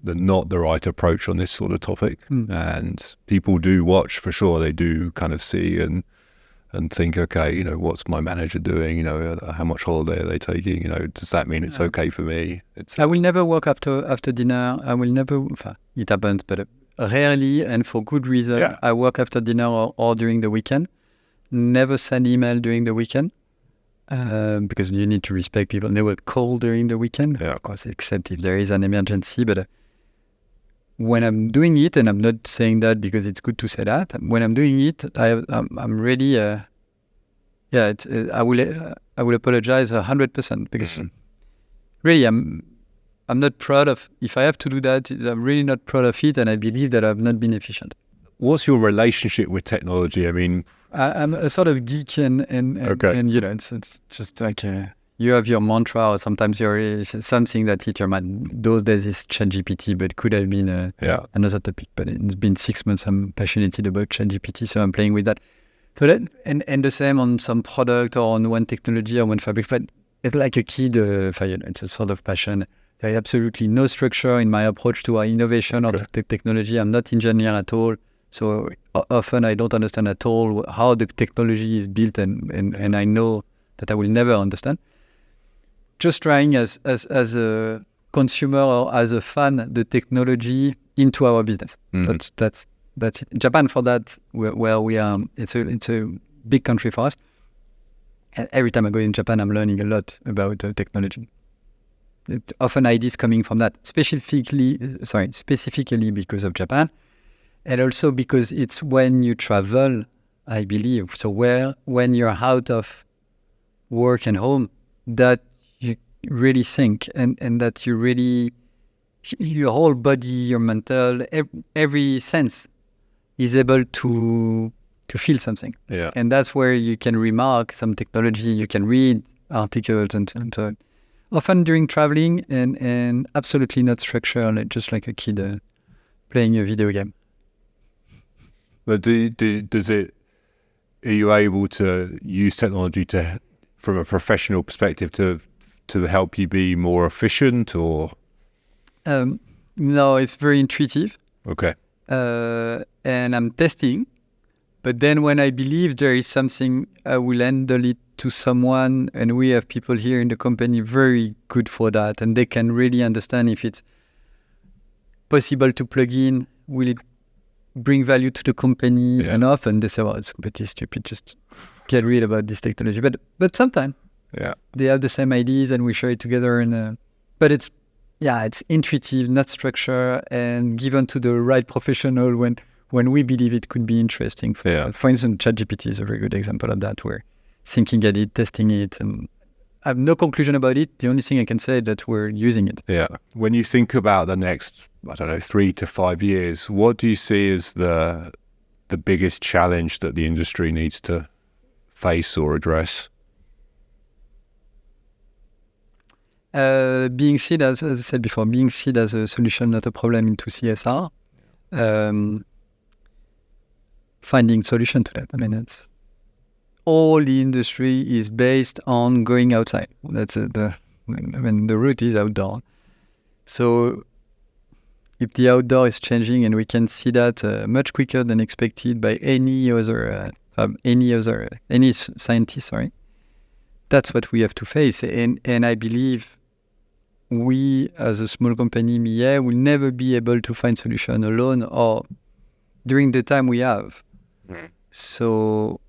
not the right approach on this sort of topic. And people do watch for sure. They do kind of see and think, okay, what's my manager doing? How much holiday are they taking? Does that mean it's okay for me? I will never work after dinner. I will never. It happens, but rarely, and for good reason. Yeah. I work after dinner or during the weekend. Never send email during the weekend because you need to respect people. They will call during the weekend, of course, except if there is an emergency. But when I'm doing it, and I'm not saying that because it's good to say that, when I'm doing it, I'm ready. I will apologize 100% because really I'm not proud of. If I have to do that, I'm really not proud of it, and I believe that I've not been efficient. What's your relationship with technology? I mean, I'm a sort of geek, and it's just like you have your mantra, or sometimes something that hit your mind. Those days is ChatGPT, but could have been another topic. But it's been 6 months. I'm passionate about ChatGPT, so I'm playing with that. So that and the same on some product or on one technology or one fabric. But it's like a kid. It's a sort of passion. There is absolutely no structure in my approach to our innovation or to technology. I'm not engineer at all. So often I don't understand at all how the technology is built, and I know that I will never understand. Just trying as a consumer or as a fan the technology into our business. That's it. Japan for that, where we are. It's a big country for us. And every time I go in Japan, I'm learning a lot about technology. Often ideas coming from that, specifically because of Japan. And also because it's when you travel, I believe. So when you're out of work and home, that you really think and that you really, your whole body, your mental, every sense is able to feel something. Yeah. And that's where you can remark some technology, you can read articles and so on. Often during traveling and absolutely not structured, just like a kid playing a video game. But are you able to use technology from a professional perspective to help you be more efficient, or? No, it's very intuitive. Okay. And I'm testing, but then when I believe there is something, I will handle it to someone, and we have people here in the company very good for that, and they can really understand if it's possible to plug in, will it bring value to the company, and often they say, well, it's completely stupid, just get rid about this technology. But sometimes they have the same ideas and we share it together. And but it's intuitive, not structured, and given to the right professional when we believe it could be interesting. For instance, ChatGPT is a very good example of that. We're thinking at it, testing it, and I have no conclusion about it. The only thing I can say is that we're using it. Yeah. When you think about the next, 3 to 5 years, what do you see as the biggest challenge that the industry needs to face or address? Being seen as I said before, being seen as a solution, not a problem into CSR. Finding solution to that. I mean, it's all the industry is based on going outside. That's the route is outdoor. So if the outdoor is changing, and we can see that much quicker than expected by any scientist, that's what we have to face. And I believe we, as a small company, Millet, will never be able to find solution alone or during the time we have. So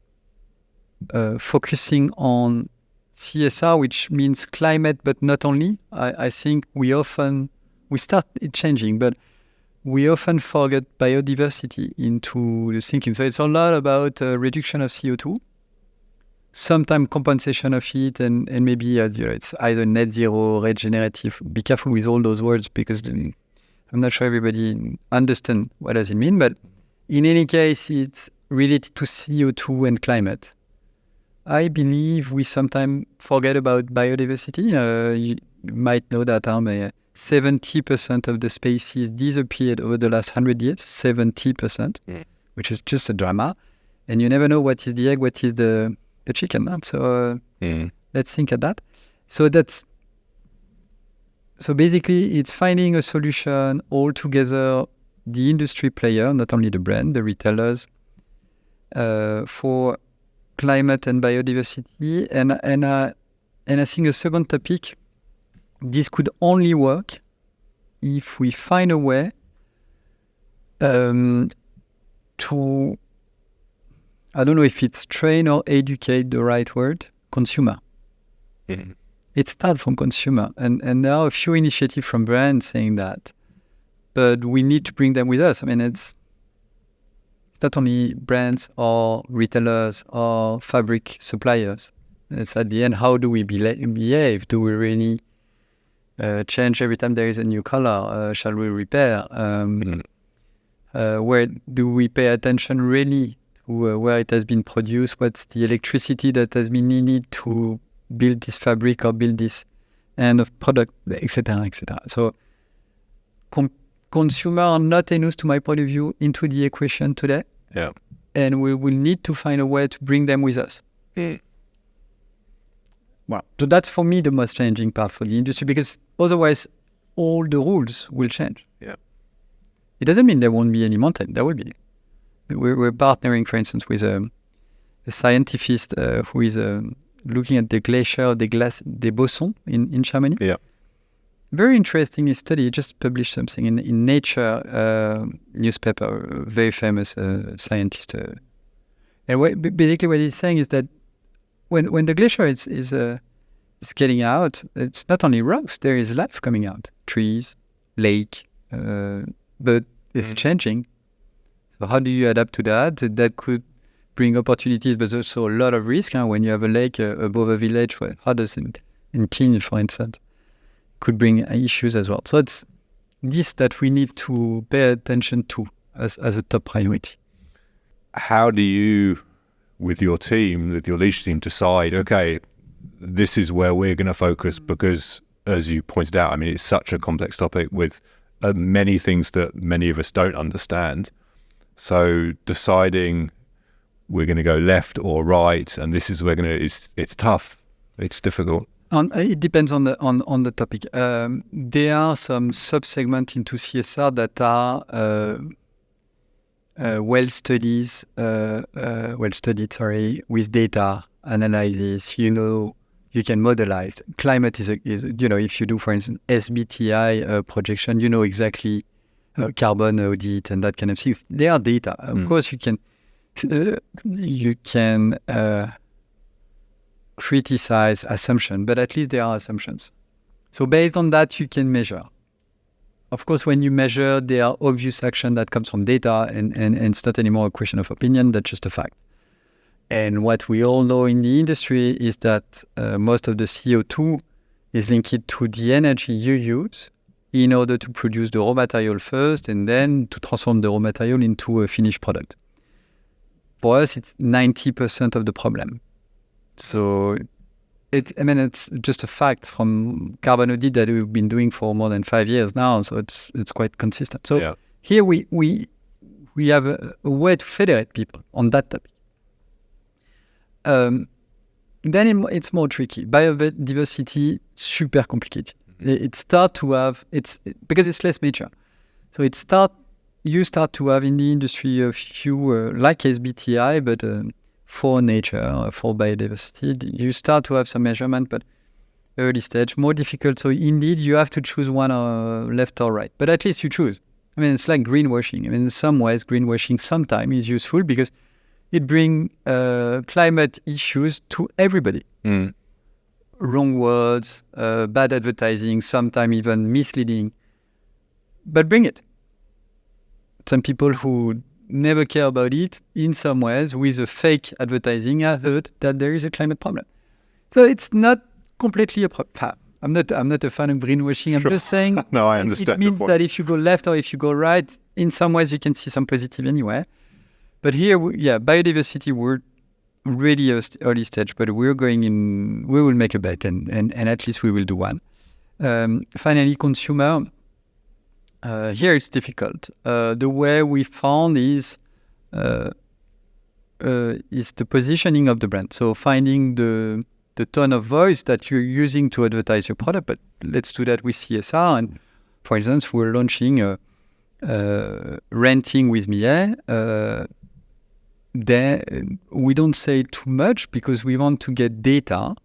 focusing on CSR, which means climate, but not only. I think we start it changing, but we often forget biodiversity into the thinking. So it's a lot about reduction of CO2, sometimes compensation of it, and maybe it's either net zero, regenerative. Be careful with all those words because I'm not sure everybody understands what does it mean. But in any case, it's related to CO2 and climate. I believe we sometimes forget about biodiversity. You might know that 70% of the species disappeared over the last 100 years, 70%, which is just a drama. And you never know what is the egg, what is the chicken. So let's think at that. So that's So basically, it's finding a solution all together, the industry player, not only the brand, the retailers, for climate and biodiversity. And I think a second topic, this could only work if we find a way to, I don't know if it's train or educate the right word, consumer. Mm-hmm. It starts from consumer. And there are a few initiatives from brands saying that. But we need to bring them with us. I mean, it's not only brands or retailers or fabric suppliers. It's at the end, how do we behave? Do we really change every time there is a new color? Shall we repair? Where do we pay attention really to where it has been produced? What's the electricity that has been needed to build this fabric or build this end of product, etc., etc. So consumer are not enough, to my point of view, into the equation today. Yeah. And we will need to find a way to bring them with us. Well, so that's for me the most challenging part for the industry, because otherwise all the rules will change. Yeah. It doesn't mean there won't be any mountain. There will be. We're partnering, for instance, with a scientist who is looking at the glacier des Bossons in Chamonix. Yeah. Very interesting study. He just published something in Nature newspaper, a very famous scientist. And basically what he's saying is that when the glacier is getting out, it's not only rocks, there is life coming out. Trees, lake, but it's changing. So how do you adapt to that? That could bring opportunities, but also a lot of risk. When you have a lake above a village, how does it, in Kenya, for instance, could bring issues as well. So it's this that we need to pay attention to as a top priority. How do you, with your team, with your leadership team, decide, okay, this is where we're going to focus? Because, as you pointed out, I mean, it's such a complex topic with many things that many of us don't understand. So deciding we're going to go left or right, and this is where we're going to, it's tough. It's difficult. It depends on the topic. There are some sub-segments into CSR that are well studied, with data analysis. You can modelize. Climate is if you do, for instance, SBTI projection, exactly carbon audit and that kind of thing. There are data. Of course, you can criticize assumption, but at least there are assumptions. So based on that, you can measure. Of course, when you measure, there are obvious action that comes from data, and it's not anymore a question of opinion, that's just a fact. And what we all know in the industry is that most of the CO2 is linked to the energy you use in order to produce the raw material first, and then to transform the raw material into a finished product. For us, it's 90% of the problem. So, it's just a fact from carbon audit that we've been doing for more than 5 years now. So it's quite consistent. So Here we have a way to federate people on that topic. Then it's more tricky. Biodiversity, super complicated. It start to have because it's less mature. So you start to have in the industry a few like SBTI, but for nature, for biodiversity, you start to have some measurement, but early stage, more difficult. So indeed, you have to choose one left or right, but at least you choose. I mean, it's like greenwashing. I mean, in some ways, greenwashing sometimes is useful because it brings climate issues to everybody. Wrong words, bad advertising, sometimes even misleading, but bring it. Some people who never care about it, in some ways, with a fake advertising, have heard that there is a climate problem. So it's not completely a problem. I'm not a fan of greenwashing. I'm just saying no, I understand. It means that if you go left or if you go right, in some ways you can see some positive anyway. But here, biodiversity, we're really early stage, but we will make a bet and at least we will do one. Finally, consumer. Here it's difficult. The way we found is the positioning of the brand. So finding the the tone of voice that you're using to advertise your product, but let's do that with CSR. And for instance, we're launching renting with Millet. We don't say too much because we want to get data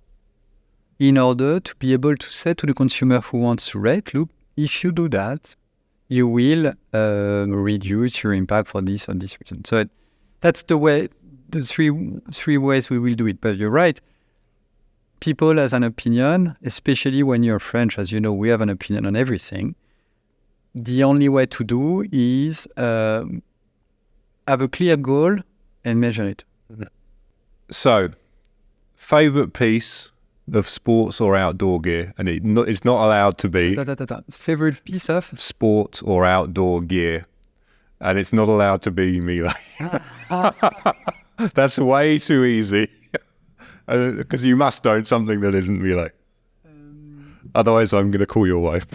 in order to be able to say to the consumer who wants to rent, look, if you do that, you will reduce your impact for this or this reason. So that's the three ways we will do it. But you're right. People has an opinion, especially when you're French. As you know, we have an opinion on everything. The only way to do is have a clear goal and measure it. So, favorite piece of sports or outdoor gear, and it's not allowed to be favorite piece of sports or outdoor gear, and it's not allowed to be Millet. That's way too easy. Because you must own something that isn't Millet. Otherwise, I'm going to call your wife.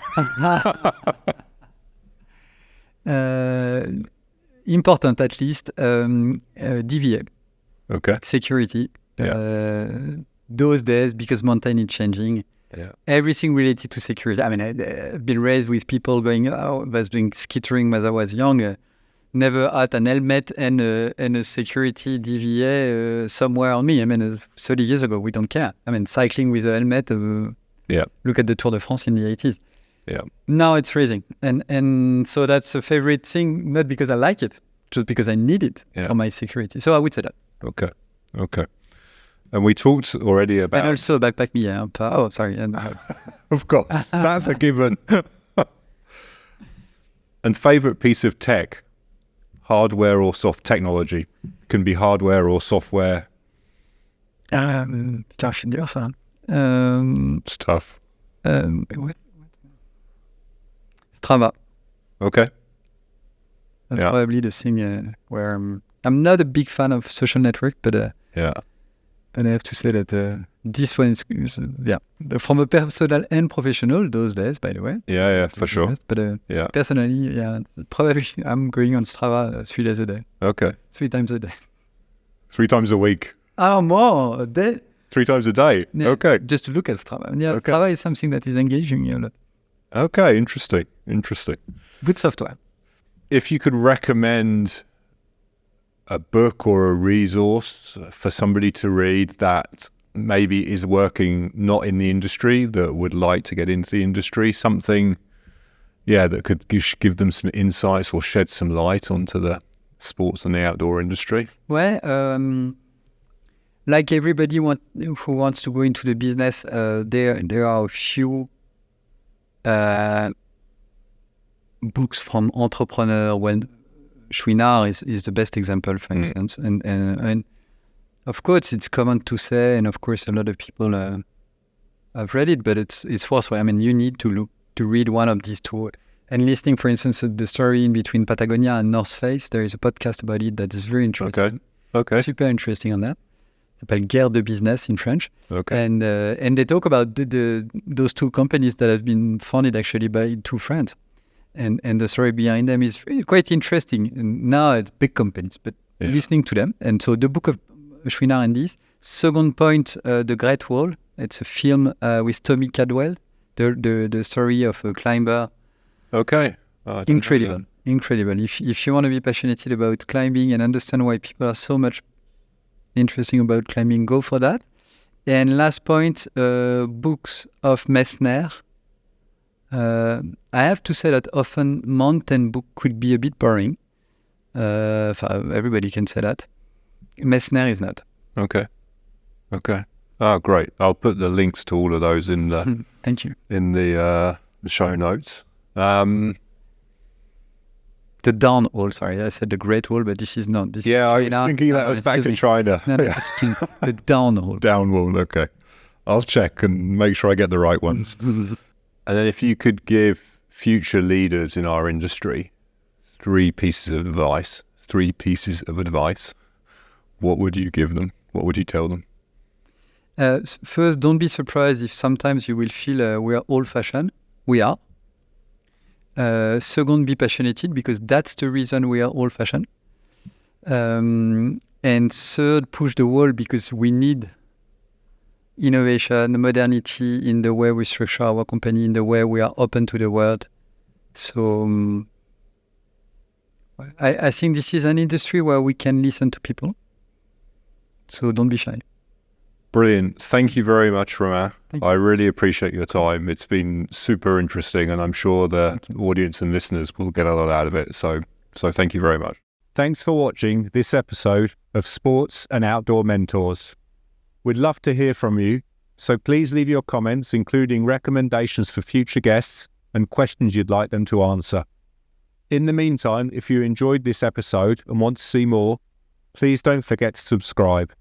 Important, at least, DVA. Okay. Security. Yeah. Those days, because mountain is changing, everything related to security. I mean, I've been raised with people going, I was doing skittering when I was young. Never had an helmet and a security DVA somewhere on me. I mean, 30 years ago, we don't care. I mean, cycling with a helmet, look at the Tour de France in the 80s. Yeah. Now it's freezing. And so that's a favorite thing, not because I like it, just because I need it for my security. So I would say that. Okay. And we talked already about... And also backpack me. Oh, sorry. Of course, that's a given. And favorite piece of tech? Hardware or soft technology? Can be hardware or software. Putain, c'est dur ça. It's tough. Strava. Okay. That's probably the thing where I'm not a big fan of social network, but I have to say that this one is from a personal and professional those days, by the way. Yeah, for sure. But personally, probably I'm going on Strava 3 days a day. Okay. 3 times a day. 3 times a week? More a day. 3 times a day? Yeah, okay. Just to look at Strava. Strava is something that is engaging me a lot. Okay, interesting. Good software. If you could recommend a book or a resource for somebody to read that maybe is working not in the industry, that would like to get into the industry, something that could give them some insights or shed some light onto the sports and the outdoor industry? Well, like everybody who wants to go into the business, there are a few books from entrepreneurs. When Chouinard is the best example, for instance, and of course it's common to say, and of course a lot of people have read it, but it's worthwhile. I mean, you need to read one of these two. And listening, for instance, the story in between Patagonia and North Face, there is a podcast about it that is very interesting. Okay. Super interesting on that. It's called Guerre de Business in French. Okay. And they talk about those two companies that have been founded actually by two friends. And the story behind them is quite interesting. And now it's big companies, but listening to them. And so the book of Chouinard and this. Second point, The Great Wall. It's a film with Tommy Cadwell, the story of a climber. Okay. Incredible. If you want to be passionate about climbing and understand why people are so much interesting about climbing, go for that. And last point, books of Messner. I have to say that often mountain book could be a bit boring. Everybody can say that. Messner is not. Okay. Oh, great. I'll put the links to all of those in the thank you. In the show notes. The down wall, sorry, I said the Great Wall, but this is not. This is I was thinking that was back to China. No, the down wall. Down wall, okay. I'll check and make sure I get the right ones. And then if you could give future leaders in our industry 3 pieces of advice, what would you give them? What would you tell them? First, don't be surprised if sometimes you will feel we are old-fashioned. We are. Second, be passionate because that's the reason we are old-fashioned. And third, push the wall because we need innovation, the modernity in the way we structure our company, in the way we are open to the world. So I think this is an industry where we can listen to people. So don't be shy. Brilliant. Thank you very much, Romain. I really appreciate your time. It's been super interesting, and I'm sure the audience and listeners will get a lot out of it. So thank you very much. Thanks for watching this episode of Sports and Outdoor Mentors. We'd love to hear from you, so please leave your comments, including recommendations for future guests and questions you'd like them to answer. In the meantime, if you enjoyed this episode and want to see more, please don't forget to subscribe.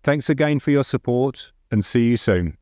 Thanks again for your support, and see you soon.